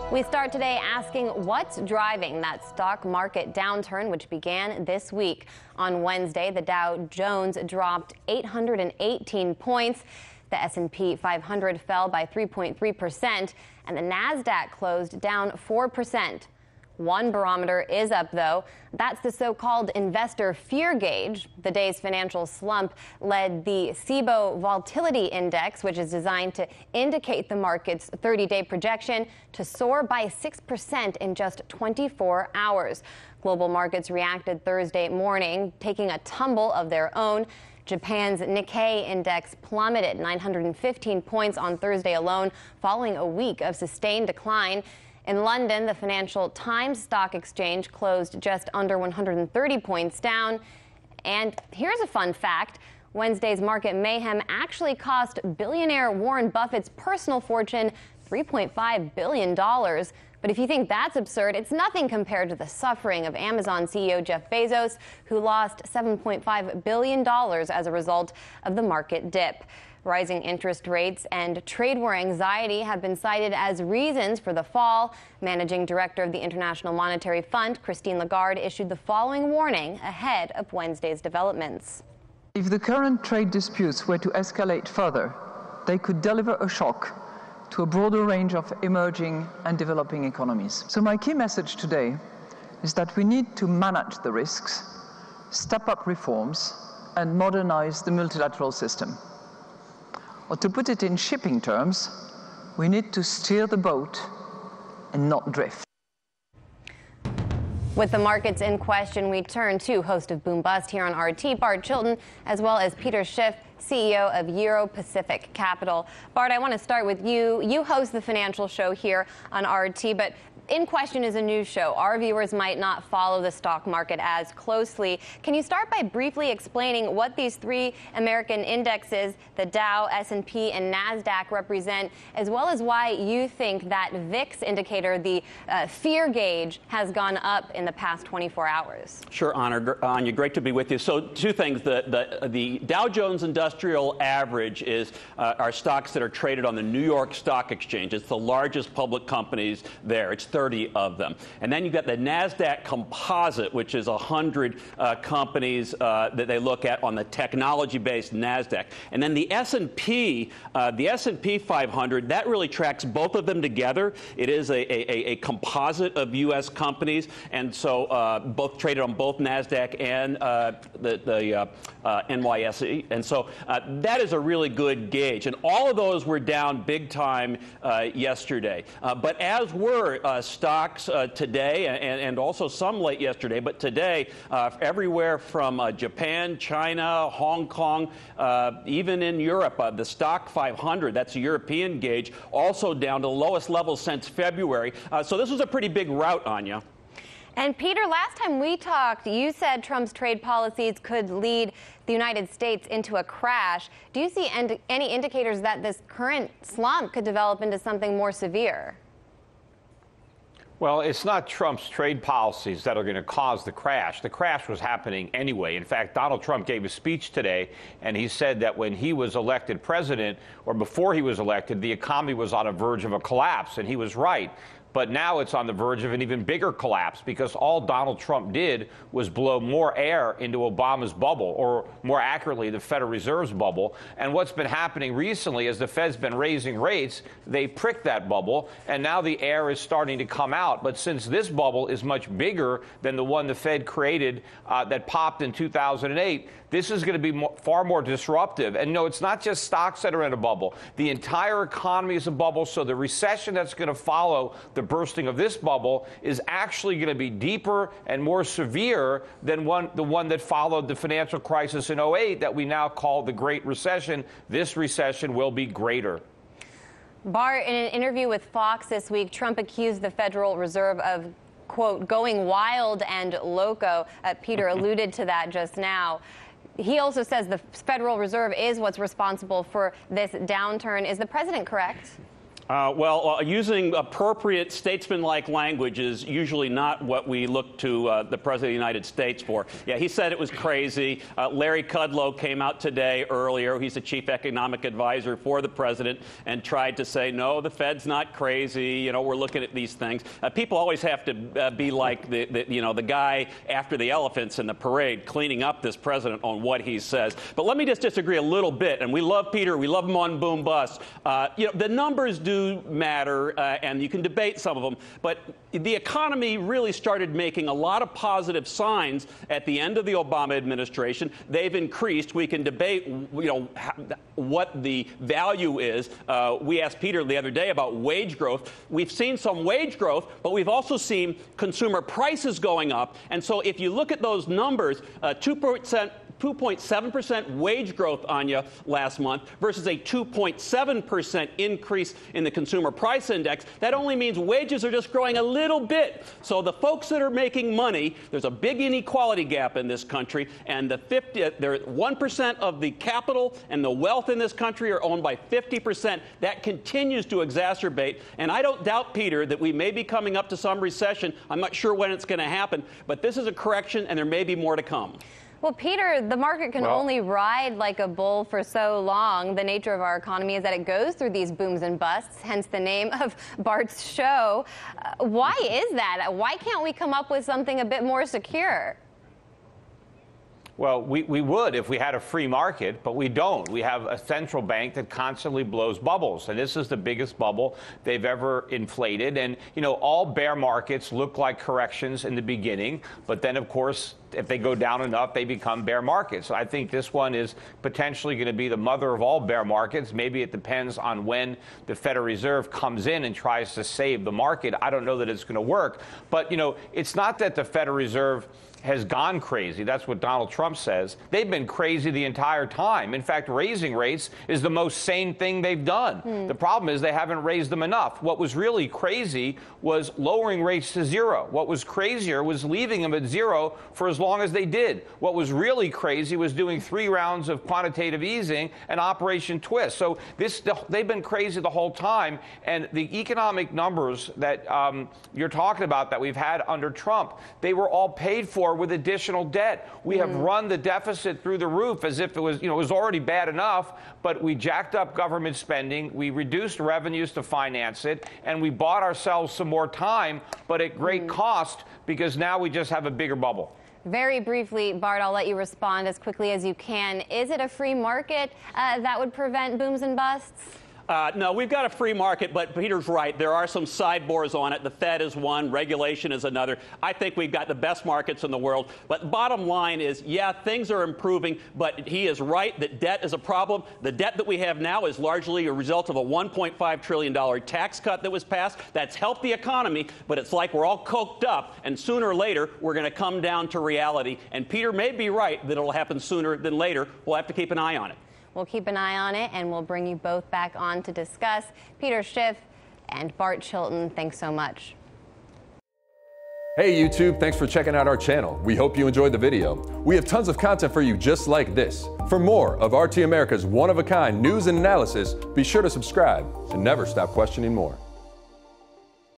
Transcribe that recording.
We start today asking what's driving that stock market downturn, which began this week. On Wednesday, the Dow Jones dropped 818 points. The S&P 500 fell by 3.3%, and the Nasdaq closed down 4%. One barometer is up, though. That's the so-called investor fear gauge. The day's financial slump led the SIBO Volatility Index, which is designed to indicate the market's 30-day projection, to soar by 6% in just 24 hours. Global markets reacted Thursday morning, taking a tumble of their own. Japan's Nikkei index plummeted 915 points on Thursday alone, following a week of sustained decline. In London, the Financial Times Stock Exchange closed just under 130 points down. And here's a fun fact. Wednesday's market mayhem actually cost billionaire Warren Buffett's personal fortune $3.5 billion. But if you think that's absurd, it's nothing compared to the suffering of Amazon CEO Jeff Bezos, who lost $7.5 billion as a result of the market dip. Rising interest rates and trade war anxiety have been cited as reasons for the fall. Managing Director of the International Monetary Fund, Christine Lagarde, issued the following warning ahead of Wednesday's developments. If the current trade disputes were to escalate further, they could deliver a shock to a broader range of emerging and developing economies. So my key message today is that we need to manage the risks, step up reforms, and modernize the multilateral system. Or to put it in shipping terms, we need to steer the boat and not drift. With the markets in question, we turn to host of Boom Bust here on RT, Bart Chilton, as well as Peter Schiff, CEO of Euro Pacific Capital. Bart, I want to start with you. You host the financial show here on RT, but In Question is a news show. Our viewers might not follow the stock market as closely. Can you start by briefly explaining what these three American indexes, the Dow, S&P, and Nasdaq, represent, as well as why you think that VIX indicator, the fear gauge, has gone up in the past 24 hours? Sure, Anya, great to be with you. So two things. The Dow Jones Industrial Average is our stocks that are traded on the New York Stock Exchange. It's the largest public companies there. It's 30 of them. And then you've got the NASDAQ Composite, which is 100 companies that they look at on the technology-based NASDAQ. And then the S&P 500, that really tracks both of them together. It is a composite of U.S. companies, and so both traded on both NASDAQ and the NYSE. And so that is a really good gauge. And all of those were down big time yesterday. But as were stocks today, and also some late yesterday, but today, everywhere from Japan, China, Hong Kong, even in Europe, the stock 500, that's a European gauge, also down to the lowest level since February. So this was a pretty big rout, Anya. And Peter, last time we talked, you said Trump's trade policies could lead the United States into a crash. Do you see any indicators that this current slump could develop into something more severe? Well, it's not Trump's trade policies that are going to cause the crash. The crash was happening anyway. In fact, Donald Trump gave a speech today, and he said that when he was elected president, or before he was elected, the economy was on the verge of a collapse, and he was right. But now it's on the verge of an even bigger collapse because all Donald Trump did was blow more air into Obama's bubble, or more accurately, the Federal Reserve's bubble. And what's been happening recently is the Fed's been raising rates. They pricked that bubble, and now the air is starting to come out. But since this bubble is much bigger than the one the Fed created that popped in 2008, this is going to be far more disruptive. And no, it's not just stocks that are in a bubble. The entire economy is a bubble, so the recession that's going to follow the bursting of this bubble is actually going to be deeper and more severe than the one that followed the financial crisis in 2008 that we now call the Great Recession. This recession will be greater. Bart, in an interview with Fox this week, Trump accused the Federal Reserve of, quote, going wild and loco. Peter alluded to that just now. He also says the Federal Reserve is what's responsible for this downturn. Is the president correct? Using appropriate statesman-like language is usually not what we look to the President of the United States for. Yeah, he said it was crazy. Larry Kudlow came out today earlier. He's the chief economic advisor for the president and tried to say, no, the Fed's not crazy. You know, we're looking at these things. People always have to be like the guy after the elephants in the parade cleaning up this president on what he says. But let me just disagree a little bit. And we love Peter. We love him on Boom Bust. The numbers do matter, and you can debate some of them, but the economy really started making a lot of positive signs at the end of the Obama administration. They've increased. We can debate, what the value is. We asked Peter the other day about wage growth. We've seen some wage growth, but we've also seen consumer prices going up. And so if you look at those numbers, 2.7% wage growth, Anya, last month versus a 2.7% increase in the consumer price index. That only means wages are just growing a little bit. So the folks that are making money, there's a big inequality gap in this country, and 1% of the capital and the wealth in this country are owned by 50%. That continues to exacerbate, and I don't doubt, Peter, that we may be coming up to some recession. I'm not sure when it's going to happen, but this is a correction, and there may be more to come. Well, Peter, the market can only ride like a bull for so long. The nature of our economy is that it goes through these booms and busts, hence the name of Bart's show. Why is that? Why can't we come up with something a bit more secure? Well, we would if we had a free market, but we don't. We have a central bank that constantly blows bubbles, and this is the biggest bubble they've ever inflated. And, all bear markets look like corrections in the beginning, but then, of course, if they go down enough, they become bear markets. So I think this one is potentially going to be the mother of all bear markets. Maybe it depends on when the Federal Reserve comes in and tries to save the market. I don't know that it's going to work. But, it's not that the Federal Reserve has gone crazy. That's what Donald Trump says. They've been crazy the entire time. In fact, raising rates is the most sane thing they've done. The problem is they haven't raised them enough. What was really crazy was lowering rates to zero. What was crazier was leaving them at zero for as long as they did. What was really crazy was doing 3 rounds of quantitative easing and Operation Twist. So they've been crazy the whole time. And the economic numbers that you're talking about that we've had under Trump, they were all paid for with additional debt. We have run the deficit through the roof as if it was, it was already bad enough, but we jacked up government spending, we reduced revenues to finance it, and we bought ourselves some more time, but at great cost, because now we just have a bigger bubble. Very briefly, Bart, I'll let you respond as quickly as you can. Is it a free market that would prevent booms and busts? No, we've got a free market, but Peter's right. There are some sideboards on it. The Fed is one. Regulation is another. I think we've got the best markets in the world. But the bottom line is, yeah, things are improving, but he is right that debt is a problem. The debt that we have now is largely a result of a $1.5 trillion tax cut that was passed. That's helped the economy, but it's like we're all coked up, and sooner or later, we're going to come down to reality. And Peter may be right that it'll happen sooner than later. We'll have to keep an eye on it. We'll keep an eye on it, and we'll bring you both back on to discuss. Peter Schiff and Bart Chilton, thanks so much. Hey YouTube, thanks for checking out our channel. We hope you enjoyed the video. We have tons of content for you just like this. For more of RT America's one-of-a-kind news and analysis, be sure to subscribe and never stop questioning more.